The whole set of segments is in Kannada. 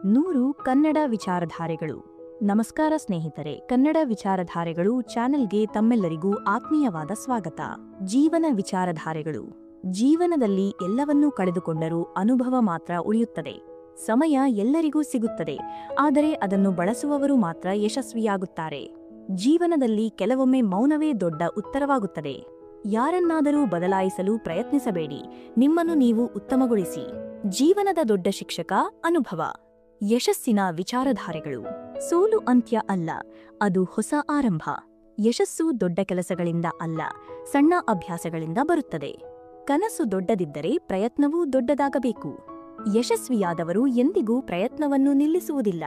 100 ಕನ್ನಡ ವಿಚಾರಧಾರೆಗಳು. ನಮಸ್ಕಾರ ಸ್ನೇಹಿತರೆ, ಕನ್ನಡ ವಿಚಾರಧಾರೆಗಳು ಚಾನೆಲ್ಗೆ ತಮ್ಮೆಲ್ಲರಿಗೂ ಆತ್ಮೀಯವಾದ ಸ್ವಾಗತ. ಜೀವನ ವಿಚಾರಧಾರೆಗಳು. ಜೀವನದಲ್ಲಿ ಎಲ್ಲವನ್ನೂ ಕಳೆದುಕೊಂಡರೂ ಅನುಭವ ಮಾತ್ರ ಉಳಿಯುತ್ತದೆ. ಸಮಯ ಎಲ್ಲರಿಗೂ ಸಿಗುತ್ತದೆ, ಆದರೆ ಅದನ್ನು ಬಳಸುವವರು ಮಾತ್ರ ಯಶಸ್ವಿಯಾಗುತ್ತಾರೆ. ಜೀವನದಲ್ಲಿ ಕೆಲವೊಮ್ಮೆ ಮೌನವೇ ದೊಡ್ಡ ಉತ್ತರವಾಗುತ್ತದೆ. ಯಾರನ್ನಾದರೂ ಬದಲಾಯಿಸಲು ಪ್ರಯತ್ನಿಸಬೇಡಿ, ನಿಮ್ಮನ್ನು ನೀವು ಉತ್ತಮಗೊಳಿಸಿ. ಜೀವನದ ದೊಡ್ಡ ಶಿಕ್ಷಕ ಅನುಭವ. ಯಶಸ್ಸಿನ ವಿಚಾರಧಾರೆಗಳು. ಸೋಲು ಅಂತ್ಯ ಅಲ್ಲ, ಅದು ಹೊಸ ಆರಂಭ. ಯಶಸ್ಸು ದೊಡ್ಡ ಕೆಲಸಗಳಿಂದ ಅಲ್ಲ, ಸಣ್ಣ ಅಭ್ಯಾಸಗಳಿಂದ ಬರುತ್ತದೆ. ಕನಸು ದೊಡ್ಡದಿದ್ದರೆ ಪ್ರಯತ್ನವೂ ದೊಡ್ಡದಾಗಬೇಕು. ಯಶಸ್ವಿಯಾದವರು ಎಂದಿಗೂ ಪ್ರಯತ್ನವನ್ನು ನಿಲ್ಲಿಸುವುದಿಲ್ಲ.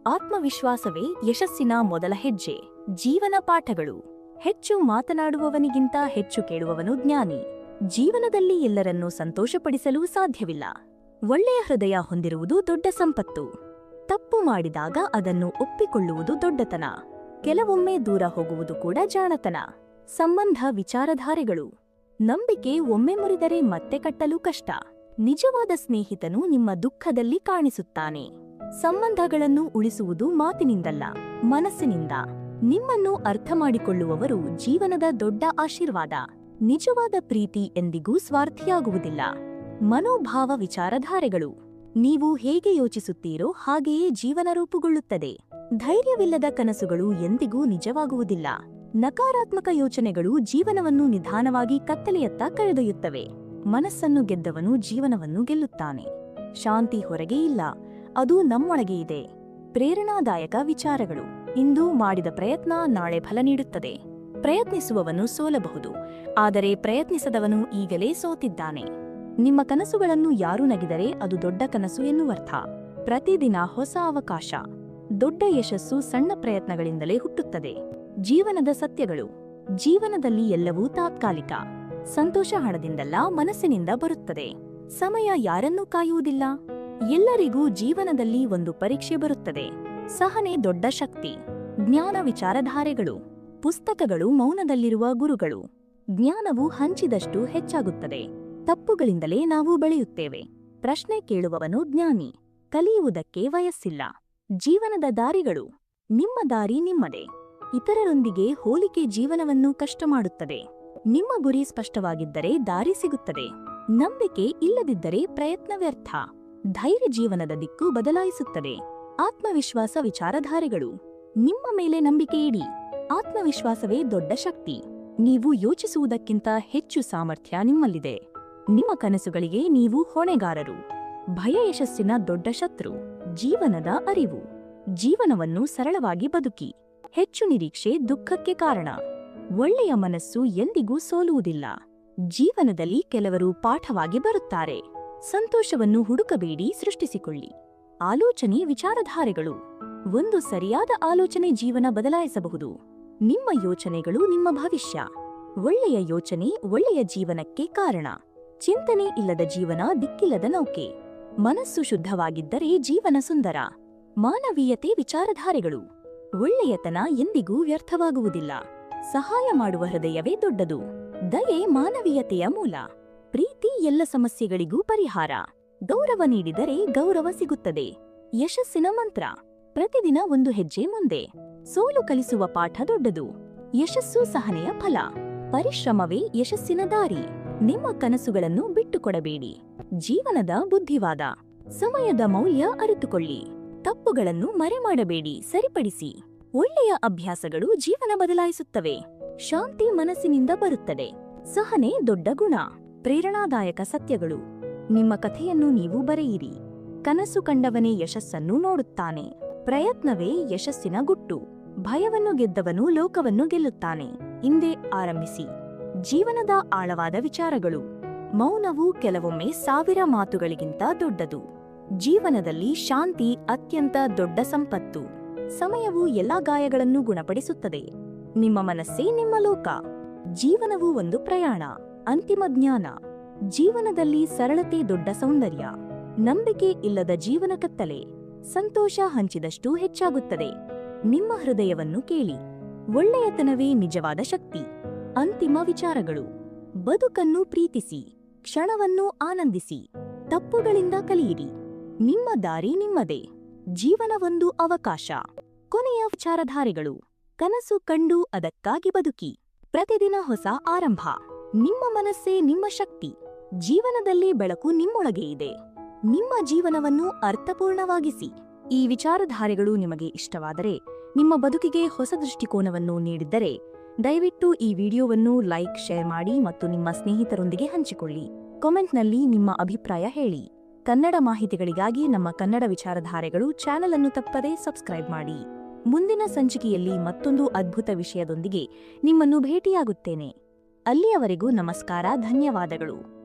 ಆತ್ಮವಿಶ್ವಾಸವೇ ಯಶಸ್ಸಿನ ಮೊದಲ ಹೆಜ್ಜೆ. ಜೀವನ ಪಾಠಗಳು. ಹೆಚ್ಚು ಮಾತನಾಡುವವನಿಗಿಂತ ಹೆಚ್ಚು ಕೇಳುವವನು ಜ್ಞಾನಿ. ಜೀವನದಲ್ಲಿ ಎಲ್ಲರನ್ನೂ ಸಂತೋಷಪಡಿಸಲು ಸಾಧ್ಯವಿಲ್ಲ. ಒಳ್ಳೆಯ ಹೃದಯ ಹೊಂದಿರುವುದು ದೊಡ್ಡ ಸಂಪತ್ತು. ತಪ್ಪು ಮಾಡಿದಾಗ ಅದನ್ನು ಒಪ್ಪಿಕೊಳ್ಳುವುದು ದೊಡ್ಡತನ. ಕೆಲವೊಮ್ಮೆ ದೂರ ಹೋಗುವುದು ಕೂಡ ಜಾಣತನ. ಸಂಬಂಧ ವಿಚಾರಧಾರೆಗಳು. ನಂಬಿಕೆ ಒಮ್ಮೆ ಮುರಿದರೆ ಮತ್ತೆ ಕಟ್ಟಲು ಕಷ್ಟ. ನಿಜವಾದ ಸ್ನೇಹಿತನು ನಿಮ್ಮ ದುಃಖದಲ್ಲಿ ಕಾಣಿಸುತ್ತಾನೆ. ಸಂಬಂಧಗಳನ್ನು ಉಳಿಸುವುದು ಮಾತಿನಿಂದಲ್ಲ, ಮನಸ್ಸಿನಿಂದ. ನಿಮ್ಮನ್ನು ಅರ್ಥಮಾಡಿಕೊಳ್ಳುವವರು ಜೀವನದ ದೊಡ್ಡ ಆಶೀರ್ವಾದ. ನಿಜವಾದ ಪ್ರೀತಿ ಎಂದಿಗೂ ಸ್ವಾರ್ಥಿಯಾಗುವುದಿಲ್ಲ. ಮನೋಭಾವ ವಿಚಾರಧಾರೆಗಳು. ನೀವು ಹೇಗೆ ಯೋಚಿಸುತ್ತೀರೋ ಹಾಗೆಯೇ ಜೀವನ ರೂಪುಗೊಳ್ಳುತ್ತದೆ. ಧೈರ್ಯವಿಲ್ಲದ ಕನಸುಗಳು ಎಂದಿಗೂ ನಿಜವಾಗುವುದಿಲ್ಲ. ನಕಾರಾತ್ಮಕ ಯೋಚನೆಗಳು ಜೀವನವನ್ನು ನಿಧಾನವಾಗಿ ಕತ್ತಲೆಯತ್ತ ಕರೆದೊಯ್ಯುತ್ತವೆ. ಮನಸ್ಸನ್ನು ಗೆದ್ದವನು ಜೀವನವನ್ನು ಗೆಲ್ಲುತ್ತಾನೆ. ಶಾಂತಿ ಹೊರಗೆ ಇಲ್ಲ, ಅದು ನಮ್ಮೊಳಗೆ ಇದೆ. ಪ್ರೇರಣಾದಾಯಕ ವಿಚಾರಗಳು. ಇಂದು ಮಾಡಿದ ಪ್ರಯತ್ನ ನಾಳೆ ಫಲ ನೀಡುತ್ತದೆ. ಪ್ರಯತ್ನಿಸುವವನು ಸೋಲಬಹುದು, ಆದರೆ ಪ್ರಯತ್ನಿಸದವನು ಈಗಲೇ ಸೋತಿದ್ದಾನೆ. ನಿಮ್ಮ ಕನಸುಗಳನ್ನು ಯಾರು ನಗಿದರೆ ಅದು ದೊಡ್ಡ ಕನಸು ಎನ್ನುವರ್ಥ. ಪ್ರತಿದಿನ ಹೊಸ ಅವಕಾಶ. ದೊಡ್ಡ ಯಶಸ್ಸು ಸಣ್ಣ ಪ್ರಯತ್ನಗಳಿಂದಲೇ ಹುಟ್ಟುತ್ತದೆ. ಜೀವನದ ಸತ್ಯಗಳು. ಜೀವನದಲ್ಲಿ ಎಲ್ಲವೂ ತಾತ್ಕಾಲಿಕ. ಸಂತೋಷ ಹಣದಿಂದಲ್ಲ, ಮನಸ್ಸಿನಿಂದ ಬರುತ್ತದೆ. ಸಮಯ ಯಾರನ್ನೂ ಕಾಯುವುದಿಲ್ಲ. ಎಲ್ಲರಿಗೂ ಜೀವನದಲ್ಲಿ ಒಂದು ಪರೀಕ್ಷೆ ಬರುತ್ತದೆ. ಸಹನೆ ದೊಡ್ಡ ಶಕ್ತಿ. ಜ್ಞಾನ ವಿಚಾರಧಾರೆಗಳು. ಪುಸ್ತಕಗಳು ಮೌನದಲ್ಲಿರುವ ಗುರುಗಳು. ಜ್ಞಾನವು ಹಂಚಿದಷ್ಟು ಹೆಚ್ಚಾಗುತ್ತದೆ. ತಪ್ಪುಗಳಿಂದಲೇ ನಾವು ಬೆಳೆಯುತ್ತೇವೆ. ಪ್ರಶ್ನೆ ಕೇಳುವವನು ಜ್ಞಾನಿ. ಕಲಿಯುವುದಕ್ಕೆ ವಯಸ್ಸಿಲ್ಲ. ಜೀವನದ ದಾರಿಗಳು. ನಿಮ್ಮ ದಾರಿ ನಿಮ್ಮದೇ. ಇತರರೊಂದಿಗೆ ಹೋಲಿಕೆ ಜೀವನವನ್ನು ಕಷ್ಟ ಮಾಡುತ್ತದೆ. ನಿಮ್ಮ ಗುರಿ ಸ್ಪಷ್ಟವಾಗಿದ್ದರೆ ದಾರಿ ಸಿಗುತ್ತದೆ. ನಂಬಿಕೆ ಇಲ್ಲದಿದ್ದರೆ ಪ್ರಯತ್ನ ವ್ಯರ್ಥ. ಧೈರ್ಯ ಜೀವನದ ದಿಕ್ಕು ಬದಲಾಯಿಸುತ್ತದೆ. ಆತ್ಮವಿಶ್ವಾಸ ವಿಚಾರಧಾರೆಗಳು. ನಿಮ್ಮ ಮೇಲೆ ನಂಬಿಕೆ ಇಡಿ. ಆತ್ಮವಿಶ್ವಾಸವೇ ದೊಡ್ಡ ಶಕ್ತಿ. ನೀವು ಯೋಚಿಸುವುದಕ್ಕಿಂತ ಹೆಚ್ಚು ಸಾಮರ್ಥ್ಯ ನಿಮ್ಮಲ್ಲಿದೆ. ನಿಮ್ಮ ಕನಸುಗಳಿಗೆ ನೀವು ಹೊಣೆಗಾರರು. ಭಯ ಯಶಸ್ಸಿನ ದೊಡ್ಡ ಶತ್ರು. ಜೀವನದ ಅರಿವು. ಜೀವನವನ್ನು ಸರಳವಾಗಿ ಬದುಕಿ. ಹೆಚ್ಚು ನಿರೀಕ್ಷೆ ದುಃಖಕ್ಕೆ ಕಾರಣ. ಒಳ್ಳೆಯ ಮನಸ್ಸು ಎಂದಿಗೂ ಸೋಲುವುದಿಲ್ಲ. ಜೀವನದಲ್ಲಿ ಕೆಲವರು ಪಾಠವಾಗಿ ಬರುತ್ತಾರೆ. ಸಂತೋಷವನ್ನು ಹುಡುಕಬೇಡಿ, ಸೃಷ್ಟಿಸಿಕೊಳ್ಳಿ. ಆಲೋಚನೆ ವಿಚಾರಧಾರೆಗಳು. ಒಂದು ಸರಿಯಾದ ಆಲೋಚನೆ ಜೀವನ ಬದಲಾಯಿಸಬಹುದು. ನಿಮ್ಮ ಯೋಚನೆಗಳು ನಿಮ್ಮ ಭವಿಷ್ಯ. ಒಳ್ಳೆಯ ಯೋಚನೆ ಒಳ್ಳೆಯ ಜೀವನಕ್ಕೆ ಕಾರಣ. ಚಿಂತನೆ ಇಲ್ಲದ ಜೀವನ ದಿಕ್ಕಿಲ್ಲದ ನೌಕೆ. ಮನಸ್ಸು ಶುದ್ಧವಾಗಿದ್ದರೆ ಜೀವನ ಸುಂದರ. ಮಾನವೀಯತೆ ವಿಚಾರಧಾರೆಗಳು. ಒಳ್ಳೆಯತನ ಎಂದಿಗೂ ವ್ಯರ್ಥವಾಗುವುದಿಲ್ಲ. ಸಹಾಯ ಮಾಡುವ ಹೃದಯವೇ ದೊಡ್ಡದು. ದಯೆ ಮಾನವೀಯತೆಯ ಮೂಲ. ಪ್ರೀತಿ ಎಲ್ಲ ಸಮಸ್ಯೆಗಳಿಗೂ ಪರಿಹಾರ. ಗೌರವ ನೀಡಿದರೆ ಗೌರವ ಸಿಗುತ್ತದೆ. ಯಶಸ್ಸಿನ ಮಂತ್ರ. ಪ್ರತಿದಿನ ಒಂದು ಹೆಜ್ಜೆ ಮುಂದೆ. ಸೋಲು ಕಲಿಸುವ ಪಾಠ ದೊಡ್ಡದು. ಯಶಸ್ಸು ಸಹನೆಯ ಫಲ. ಪರಿಶ್ರಮವೇ ಯಶಸ್ಸಿನ ದಾರಿ. ನಿಮ್ಮ ಕನಸುಗಳನ್ನು ಬಿಟ್ಟುಕೊಡಬೇಡಿ. ಜೀವನದ ಬುದ್ಧಿವಾದ. ಸಮಯದ ಮೌಲ್ಯ ಅರಿತುಕೊಳ್ಳಿ. ತಪ್ಪುಗಳನ್ನು ಮರೆಮಾಡಬೇಡಿ, ಸರಿಪಡಿಸಿ. ಒಳ್ಳೆಯ ಅಭ್ಯಾಸಗಳು ಜೀವನ ಬದಲಾಯಿಸುತ್ತವೆ. ಶಾಂತಿ ಮನಸ್ಸಿನಿಂದ ಬರುತ್ತದೆ. ಸಹನೆ ದೊಡ್ಡ ಗುಣ. ಪ್ರೇರಣಾದಾಯಕ ಸತ್ಯಗಳು. ನಿಮ್ಮ ಕಥೆಯನ್ನು ನೀವು ಬರೆಯಿರಿ. ಕನಸು ಕಂಡವನೇ ಯಶಸ್ಸನ್ನು ನೋಡುತ್ತಾನೆ. ಪ್ರಯತ್ನವೇ ಯಶಸ್ಸಿನ ಗುಟ್ಟು. ಭಯವನ್ನು ಗೆದ್ದವನು ಲೋಕವನ್ನು ಗೆಲ್ಲುತ್ತಾನೆ. ಹಿಂದೆ ಆರಂಭಿಸಿ. ಜೀವನದ ಆಳವಾದ ವಿಚಾರಗಳು. ಮೌನವು ಕೆಲವೊಮ್ಮೆ 1000 ಮಾತುಗಳಿಗಿಂತ ದೊಡ್ಡದು. ಜೀವನದಲ್ಲಿ ಶಾಂತಿ ಅತ್ಯಂತ ದೊಡ್ಡ ಸಂಪತ್ತು. ಸಮಯವು ಎಲ್ಲಾ ಗಾಯಗಳನ್ನು ಗುಣಪಡಿಸುತ್ತದೆ. ನಿಮ್ಮ ಮನಸ್ಸೇ ನಿಮ್ಮ ಲೋಕ. ಜೀವನವು ಒಂದು ಪ್ರಯಾಣ. ಅಂತಿಮ ಜ್ಞಾನ. ಜೀವನದಲ್ಲಿ ಸರಳತೆ ದೊಡ್ಡ ಸೌಂದರ್ಯ. ನಂಬಿಕೆ ಇಲ್ಲದ ಜೀವನ ಕತ್ತಲೆ. ಸಂತೋಷ ಹಂಚಿದಷ್ಟು ಹೆಚ್ಚಾಗುತ್ತದೆ. ನಿಮ್ಮ ಹೃದಯವನ್ನು ಕೇಳಿ. ಒಳ್ಳೆಯತನವೇ ನಿಜವಾದ ಶಕ್ತಿ. ಅಂತಿಮ ವಿಚಾರಗಳು. ಬದುಕನ್ನು ಪ್ರೀತಿಸಿ. ಕ್ಷಣವನ್ನು ಆನಂದಿಸಿ. ತಪ್ಪುಗಳಿಂದ ಕಲಿಯಿರಿ. ನಿಮ್ಮ ದಾರಿ ನಿಮ್ಮದೇ. ಜೀವನವೊಂದು ಅವಕಾಶ. ಕೊನೆಯ ವಿಚಾರಧಾರೆಗಳು. ಕನಸು ಕಂಡು ಅದಕ್ಕಾಗಿ ಬದುಕಿ. ಪ್ರತಿದಿನ ಹೊಸ ಆರಂಭ. ನಿಮ್ಮ ಮನಸ್ಸೇ ನಿಮ್ಮ ಶಕ್ತಿ. ಜೀವನದಲ್ಲಿ ಬೆಳಕು ನಿಮ್ಮೊಳಗೆ ಇದೆ. ನಿಮ್ಮ ಜೀವನವನ್ನು ಅರ್ಥಪೂರ್ಣವಾಗಿಸಿ. ಈ ವಿಚಾರಧಾರೆಗಳು ನಿಮಗೆ ಇಷ್ಟವಾದರೆ, ನಿಮ್ಮ ಬದುಕಿಗೆ ಹೊಸ ದೃಷ್ಟಿಕೋನವನ್ನು ನೀಡಿದ್ದರೆ, ದಯವಿಟ್ಟು ಈ ವಿಡಿಯೋವನ್ನು ಲೈಕ್, ಶೇರ್ ಮಾಡಿ ಮತ್ತು ನಿಮ್ಮ ಸ್ನೇಹಿತರೊಂದಿಗೆ ಹಂಚಿಕೊಳ್ಳಿ. ಕಾಮೆಂಟ್ನಲ್ಲಿ ನಿಮ್ಮ ಅಭಿಪ್ರಾಯ ಹೇಳಿ. ಕನ್ನಡ ಮಾಹಿತಿಗಳಿಗಾಗಿ ನಮ್ಮ ಕನ್ನಡ ವಿಚಾರಧಾರೆಗಳು ಚಾನೆಲ್ ಅನ್ನು ತಪ್ಪದೇ ಸಬ್ಸ್ಕ್ರೈಬ್ ಮಾಡಿ. ಮುಂದಿನ ಸಂಚಿಕೆಯಲ್ಲಿ ಮತ್ತೊಂದು ಅದ್ಭುತ ವಿಷಯದೊಂದಿಗೆ ನಿಮ್ಮನ್ನು ಭೇಟಿಯಾಗುತ್ತೇನೆ. ಅಲ್ಲಿಯವರೆಗೂ ನಮಸ್ಕಾರ, ಧನ್ಯವಾದಗಳು.